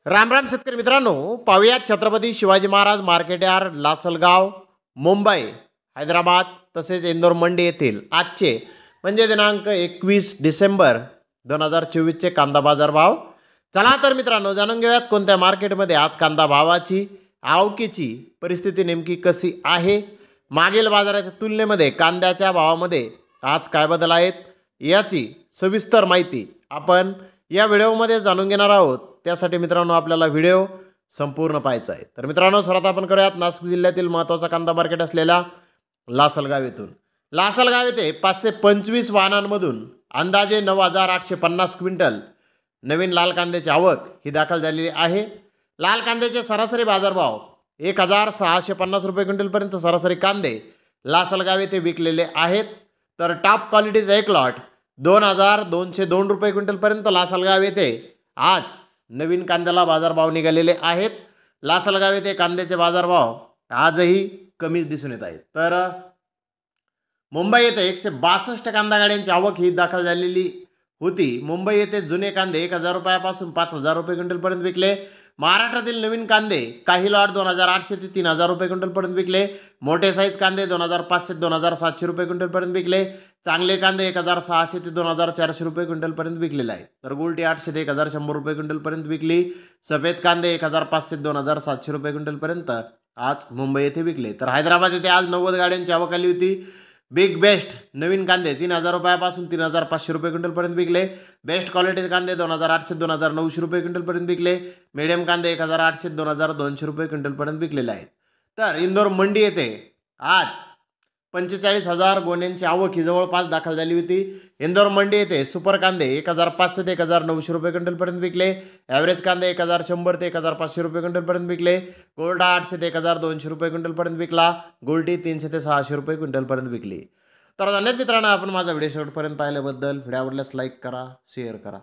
राम राम शेतकरी मित्रांनो, पाहुयात छत्रपती शिवाजी महाराज मार्केट यार्ड, लासलगाव, मुंबई, हैदराबाद तसेच इंदोर मंडी येथील आजचे म्हणजे दिनांक 21 डिसेंबर 2024चे कांदा बाजार भाव. चला तर मित्रांनो, जाणून घेऊयात कोणत्या मार्केटमध्ये आज कांदा भावाची आवकीची परिस्थिती नेमकी कशी आहे. मागील बाजाराच्या तुलनेमध्ये कांद्याच्या भावामध्ये आज काय बदल आहेत याची सविस्तर माहिती आपण या व्हिडिओमध्ये जाणून घेणार आहोत. त्यासाठी मित्रांनो आपल्याला व्हिडिओ संपूर्ण पाहायचा आहे. तर मित्रांनो, सर्वात आपण करूयात नाशिक जिल्ह्यातील महत्त्वाचा कांदा मार्केट असलेल्या लासलगाव येथून. लासलगाव येथे 525 वाहनांमधून अंदाजे 9,850 क्विंटल नवीन लाल कांद्याची आवक ही दाखल झालेली आहे. लाल कांद्याचे सरासरी बाजारभाव 1,650 रुपये क्विंटलपर्यंत सरासरी कांदे लासलगाव येथे विकलेले आहेत. तर टॉप क्वालिटीचा एक लॉट 2,202 रुपये क्विंटलपर्यंत लासलगाव येथे आज नवीन कांद्याला बाजारभाव निघालेले आहेत. लासलगाव येथे कांद्याचे बाजारभाव आजही कमीच दिसून येत आहेत. तर मुंबई येथे 162 कांदा गाड्यांची आवक ही दाखल झालेली होती. मुंबई येथे जुने कांदे 1,000 रुपयापासून 5,000 रुपये क्विंटलपर्यंत विकले. महाराष्ट्रातील नवीन कांदे काही लॉट 2,800 ते 3,000 रुपये क्विंटलपर्यंत विकले. मोठे साईज कांदे 2,500 ते 2,700 रुपये क्विंटलपर्यंत विकले. चांगले कांदे 1,600 ते 2,400 रुपये क्विंटलपर्यंत विकलेले आहेत. तर गुलटी 800 ते 1,100 रुपये क्विंटलपर्यंत विकली. सफेद कांदे 1,500 ते 2,700 रुपये क्विंटलपर्यंत आज मुंबई येथे विकले. तर हैदराबाद येथे आज 90 गाड्यांची आवक आली होती. बिग बेस्ट नवीन कांदे 3,000 रुपयापासून 3,500 रुपये क्विंटलपर्यंत विकले. बेस्ट क्वालिटीचे कांदे 2,800 ते 2,900 रुपये क्विंटलपर्यंत विकले. मीडियम कांदे 1,800 ते 2,200 रुपये क्विंटलपर्यंत विकलेले आहेत. तर इंदोर मंडी येथे आज 45,000 गोण्यांची आवक ही जवळपास दाखल झाली होती. इंदोर मंडी येथे सुपर कांदे 1,500 ते 1,900 रुपये क्विंटलपर्यंत विकले. ॲव्हरेज कांदे 1,100 ते 1,500 रुपये क्विंटलपर्यंत विकले. गोल्डा 800 ते 1,200 रुपये क्विंटलपर्यंत विकला. गोल्टी 300 ते 600 रुपये क्विंटलपर्यंत विकली. तर धन्यवाद मित्रांनो, आपण माझा व्हिडिओ शेवटपर्यंत पाहिल्याबद्दल. व्हिडिओ आवडल्यास लाईक करा, शेअर करा.